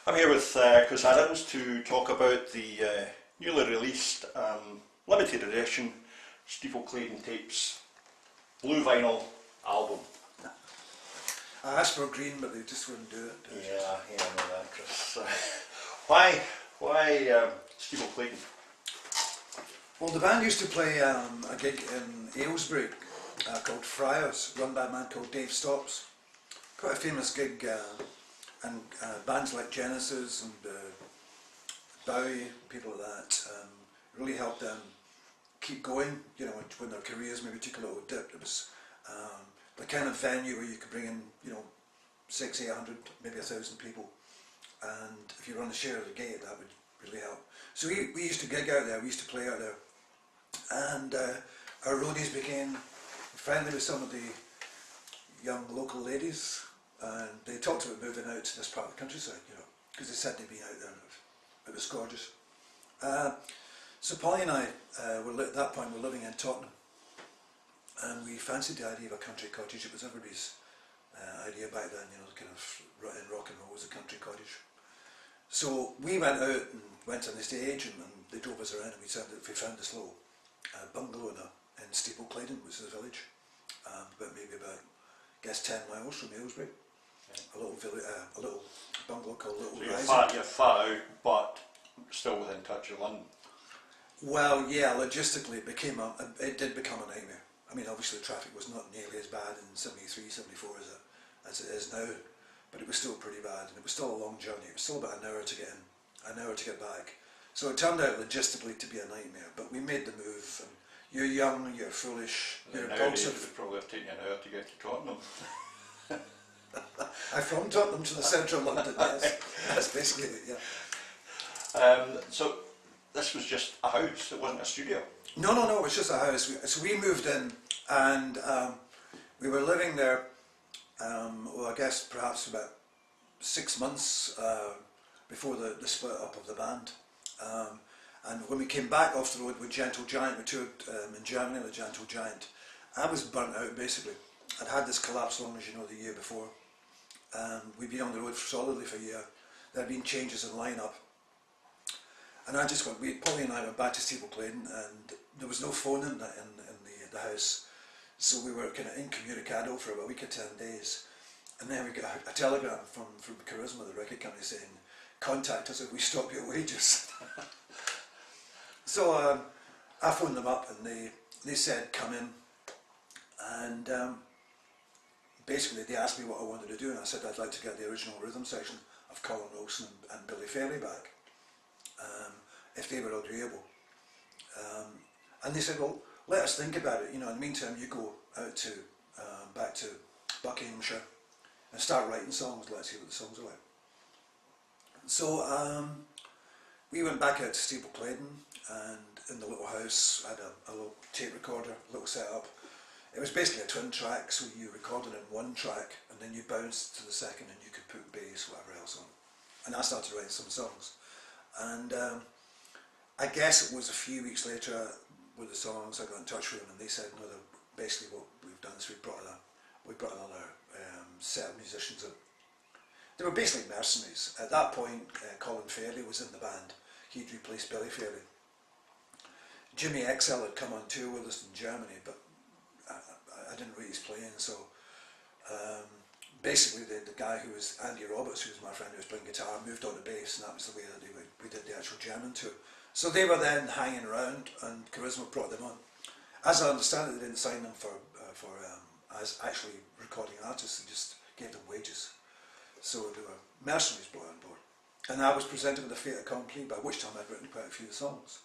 I'm here with Chris Adams to talk about the newly released limited edition Steeple Claydon Tapes blue vinyl album. I asked for green, but they just wouldn't do it. Yeah, I know that, Chris. Why Steeple Claydon? Well, the band used to play a gig in Aylesbury called Friars, run by a man called Dave Stopps. Quite a famous gig, and bands like Genesis and Bowie, people like that, really helped them keep going. You know, when their careers maybe took a little dip, it was the kind of venue where you could bring in, 600, 800, maybe 1,000 people, and if you run a share of the gate, that would really help. So we used to gig out there, we used to play out there, and our roadies became friendly with some of the young local ladies, and they talked about moving out to this part of the countryside, because they said they'd been out there and it was gorgeous. So Polly and I at that point were living in Tottenham, and we fancied the idea of a country cottage. It was everybody's idea back then, kind of in rock and roll was a country cottage. So we went out and went to an estate agent, and they drove us around, and we said that if we found this little bungalow in Steeple Claydon, which is a village, maybe about, I guess, 10 miles from Aylesbury, a little bungalow called Little Rising. You're far out, but still within touch of London. Well, yeah, logistically it did become a nightmare. I mean, obviously the traffic was not nearly as bad in 73, 74 as it is now, but it was still pretty bad, and it was still a long journey. It was still about an hour to get in, an hour to get back. So it turned out logistically to be a nightmare, but we made the move. And you're young, you're foolish, you're impulsive. It would probably have taken an hour to get to Tottenham. I'm from Tottenham to the centre of London, yes. That's basically it, yeah. So this was just a house, it wasn't a studio? No, it was just a house. So we moved in, and we were living there, I guess perhaps about 6 months before the split up of the band. And when we came back off the road with Gentle Giant, we toured in Germany with Gentle Giant, I was burnt out basically. I'd had this collapse lung, as you know, the year before. We'd been on the road solidly for a year. There had been changes in line-up. And Polly and I went back to Steeple Claydon, and there was no phone in the house. So we were kind of incommunicado for about a week or 10 days. And then we got a telegram from Charisma, the record company, saying, contact us if we stop your wages. So I phoned them up, and they said come in, and basically they asked me what I wanted to do, and I said I'd like to get the original rhythm section of Colin Wilson and Billy Fairley back, if they were agreeable. And they said, well, let us think about it. In the meantime, you go out to back to Buckinghamshire and start writing songs. Let's see what the songs are like. So we went back out to Steeple Claydon, and in the little house I had a little tape recorder, a little setup. It was basically a twin track, so you recorded in one track and then you bounced to the second, and you could put bass, whatever else on. And I started writing some songs, and I guess it was a few weeks later with the songs I got in touch with them, and they said, no, basically what we've done is we brought another set of musicians in. They were basically mercenaries. At that point, Colin Fairley was in the band. He'd replaced Billy Fairley. Jimmy XL had come on tour with us in Germany, but I didn't rate his playing, so basically the guy who was Andy Roberts, who was my friend who was playing guitar, moved on to bass, and that was the way that we did the actual German tour. So they were then hanging around, and Charisma brought them on. As I understand it, they didn't sign them as actually recording artists, they just gave them wages. So they were mercenaries brought on board. And I was presented with a fait accompli, by which time I'd written quite a few songs.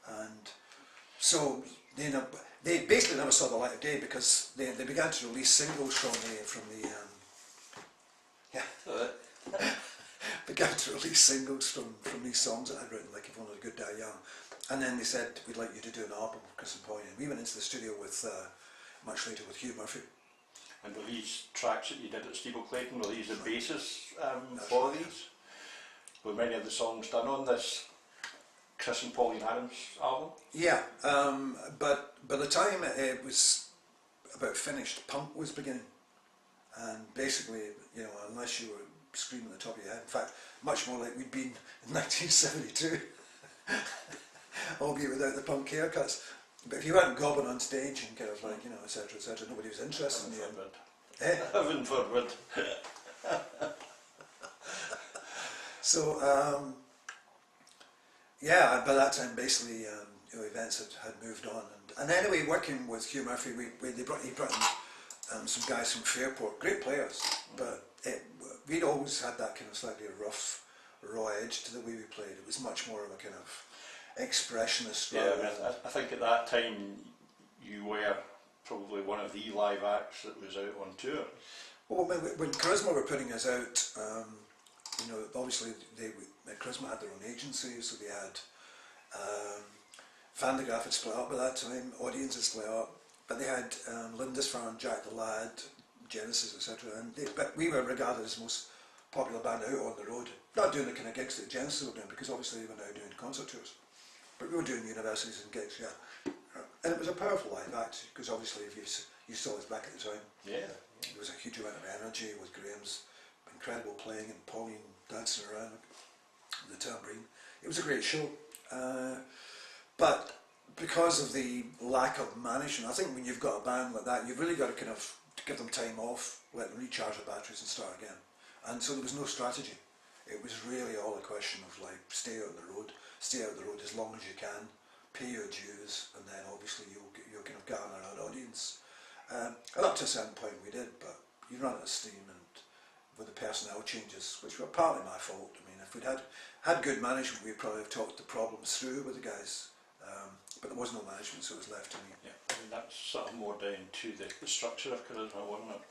And so they basically never saw the light of day, because they began to release singles began to release singles from these songs that I'd written, like If Only the Good Die Young. And then they said, we'd like you to do an album with Chris and Polly. And we went into the studio with, much later, with Hugh Murphy. And were these tracks that you did at Steeple Claydon, were these the basis for these? Were many of the songs done on this Chris and Pauline Adams album? Yeah, but by the time it was about finished, punk was beginning. And basically, unless you were screaming at the top of your head. In fact, much more like we'd been in 1972, albeit without the punk haircuts. But if you weren't gobbing on stage and kind of like, you know, etc., etc., nobody was interested in you. Eh? Heaven forbid. So, yeah, by that time, basically, you know, events had moved on. And anyway, working with Hugh Murphy, he brought in some guys from Fairport, great players, but we'd always had that kind of slightly rough, raw edge to the way we played. It was much more of a kind of expressionist. Yeah, I mean, I think at that time you were probably one of the live acts that was out on tour. Well, when Charisma were putting us out, you know, obviously Charisma had their own agency, so they had Vandegraff had split up by that time, Audience had split up, but they had Lindisfarne, Jack the Lad, Genesis, etc. But we were regarded as the most popular band out on the road, not doing the kind of gigs that Genesis were doing, because obviously they were now doing concert tours. But we were doing universities and gigs, yeah. And it was a powerful live act, because obviously if you saw us back at the time, yeah, there was a huge amount of energy with Graham's incredible playing and Pauline dancing around the tambourine. It was a great show. But because of the lack of management, I think when you've got a band like that, you've really got to kind of give them time off, let them recharge their batteries and start again. And so there was no strategy. It was really all a question of like, stay out the road as long as you can, pay your dues, and then obviously you'll kind of garner an audience. And up to a certain point we did, but you run out of steam, and with the personnel changes, which were partly my fault. I mean, if we'd had good management, we'd probably have talked the problems through with the guys. But there was no management, so it was left to me. Yeah, I mean, that's sort of more down to the structure of Charisma, wasn't it?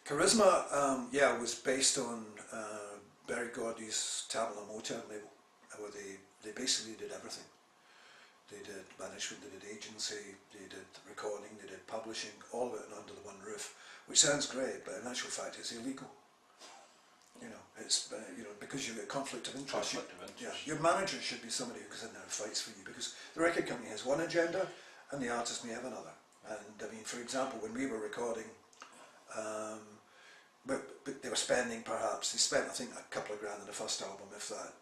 Charisma, yeah, was based on Berry Gordy's Tabula Motown label, where they basically did everything. They did management, they did agency, they did recording, they did publishing, all of it under the one roof, which sounds great, but in actual fact it's illegal. You know, it's you know, because you get conflict of interest. Yeah, your manager should be somebody who goes in there and fights for you, because the record company has one agenda and the artist may have another. And I mean, for example, when we were recording, but they were spending perhaps, they spent I think a couple of grand on the first album, if that,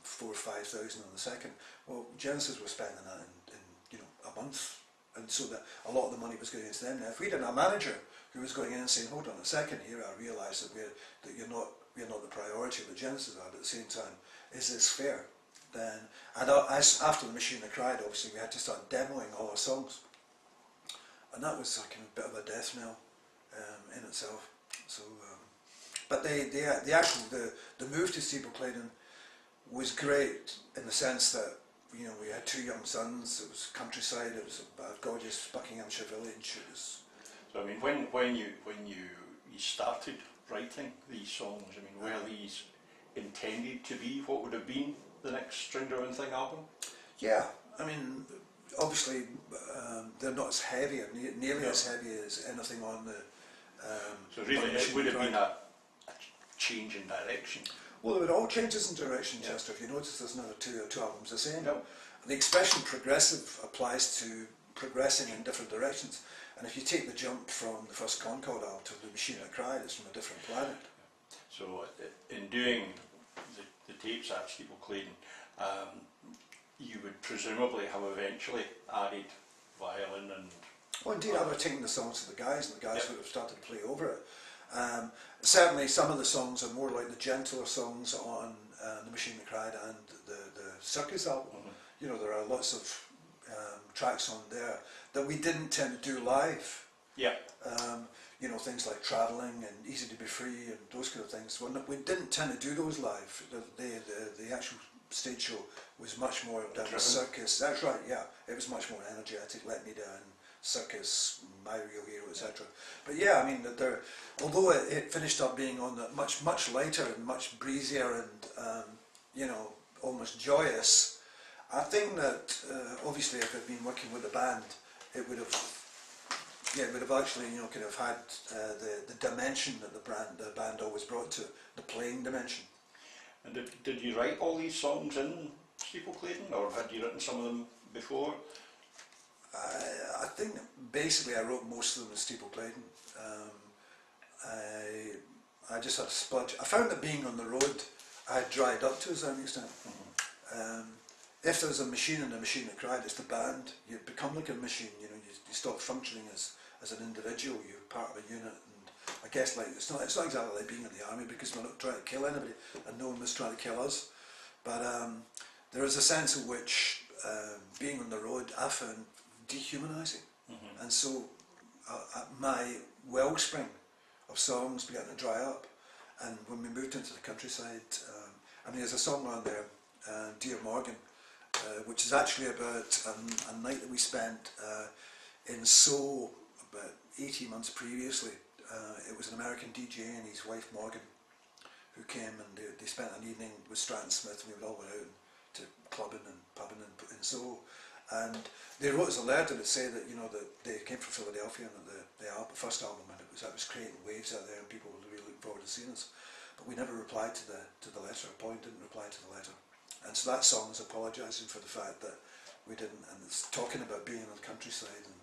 4,000 or 5,000 on the second. Well, Genesis was spending that in you know, a month, and so that a lot of the money was going into them. Now, if we didn't have a manager who was going in and saying, hold on a second here, I realise that we're not the priority that Genesis are, but at the same time, is this fair? Then, and as after the Machine That Cried, obviously we had to start demoing all our songs, and that was like a bit of a death knell in itself. So, but the actual move to Steeple Claydon was great in the sense that, you know, we had two young sons. It was countryside. It was a gorgeous Buckinghamshire village. It was. So I mean, when you started writing these songs, I mean, were these intended to be what would have been the next String Driven Thing album? Yeah, I mean, obviously they're not as heavy, or nearly as heavy as anything on the. So really, it would have been a change in direction. Well, there were all changes in direction, Chester. If you notice, there's never two albums the same. No. The expression progressive applies to progressing in different directions. And if you take the jump from the first Concord album to the Machine That Cried, it's from a different planet. So in doing the tapes at Steeple Claydon, you would presumably have eventually added violin and... Well, indeed, I would have taken the songs to the guys, and the guys would have started to play over it. Certainly, some of the songs are more like the gentler songs on the Machine That Cried and the Circus album. You know, there are lots of tracks on there that we didn't tend to do live. Yeah. You know, things like Travelling and Easy to Be Free and those kind of things. We didn't tend to do those live. The actual stage show was much more down the Circus. That's right, yeah. It was much more energetic. Let Me Down, Circus, My Real Hero, etc. But yeah, I mean, although it finished up being on the much lighter and much breezier and you know, almost joyous, I think that obviously if I'd been working with a band, it would have actually, you know, kind of had the dimension that the band always brought to it, the playing dimension. And did you write all these songs in Steeple Claydon, or had you written some of them before? I think basically I wrote most of them in Steeple Claydon. I just had a splurge. I found that being on the road I dried up to a certain extent. If there's a machine and a machine that cried, it's the band. You become like a machine, you know, you stop functioning as an individual, you're part of a unit. And I guess like it's not exactly like being in the army, because we're not trying to kill anybody and no one was trying to kill us. But there is a sense in which being on the road I found dehumanising. And so my wellspring of songs began to dry up. And when we moved into the countryside, I mean, there's a song on there, Dear Morgan, which is actually about a night that we spent in Seoul about 18 months previously. It was an American DJ and his wife Morgan who came, and they spent an evening with Stratton Smith, and we all went out to clubbing and pubbing in Seoul. And they wrote us a letter to say that, you know, that they came from Philadelphia and that the first album, and that was creating waves out there and people were really looking forward to seeing us. But we never replied to the letter. Pauline didn't reply to the letter. And so that song is apologising for the fact that we didn't, and it's talking about being in the countryside, and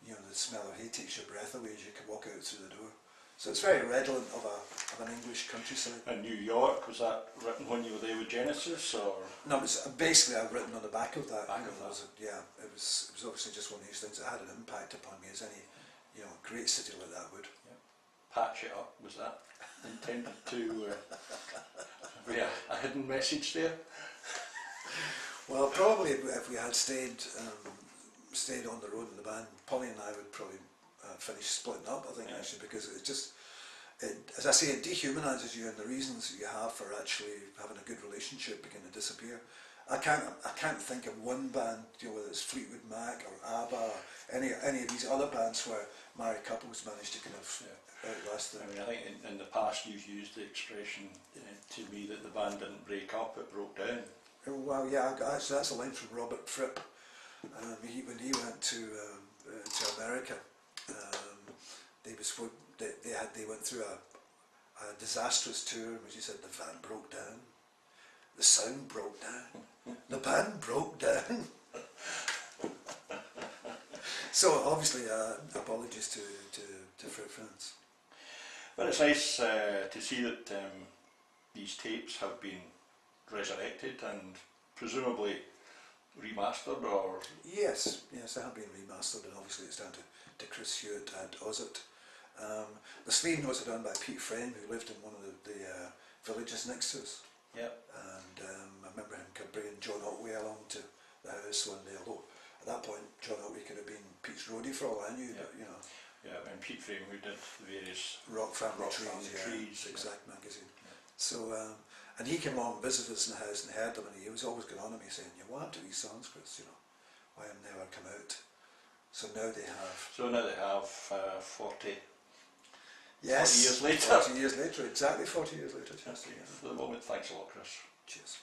you know, the smell of hay takes your breath away as you can walk out through the door. So it's very redolent of an English countryside. In New York, was that written when you were there with Genesis, or? No, it's basically I've written on the back of that. Back of that. Yeah, it was obviously just one of these things that had an impact upon me, as any, you know, great city like that would. Yeah. Patch it up, was that intended to be a hidden message there? Well, probably if we had stayed on the road in the band, Polly and I would probably finish splitting up, I think, actually, because it's just, as I say, it dehumanises you, and the reasons that you have for actually having a good relationship begin to disappear. I can't think of one band, you know, whether it's Fleetwood Mac or ABBA or any of these other bands where married couples managed to kind of outlast them. I mean, I think in the past you've used the expression to me that the band didn't break up, it broke down. Oh, well, yeah, actually that's a line from Robert Fripp. When he went to America, they went through a disastrous tour, which he said the van broke down, the sound broke down, the band broke down. So obviously, apologies to Fripp fans. But it's nice to see that these tapes have been resurrected and presumably remastered, or? Yes, they have been remastered, and obviously it's down to Chris Hewitt and Ozit. The sleeve notes are done by Pete Frame, who lived in one of the villages next to us. Yep. And I remember him bringing John Otway along to the house one day, although at that point John Otway could have been Pete's roadie for all I knew, but you know. Yeah, and Pete Frame, who did the various Rock Family Trees, Exact magazine. Yeah. So, and he came along and visited us in the house and heard them, and he was always going on to me saying, "You what happened to these songs, Chris? You know, why have they never come out?" So now they have. So now they have 40. Yes. 40 years later. 40 years later, exactly 40 years later. Okay. For the moment, thanks a lot, Chris. Cheers.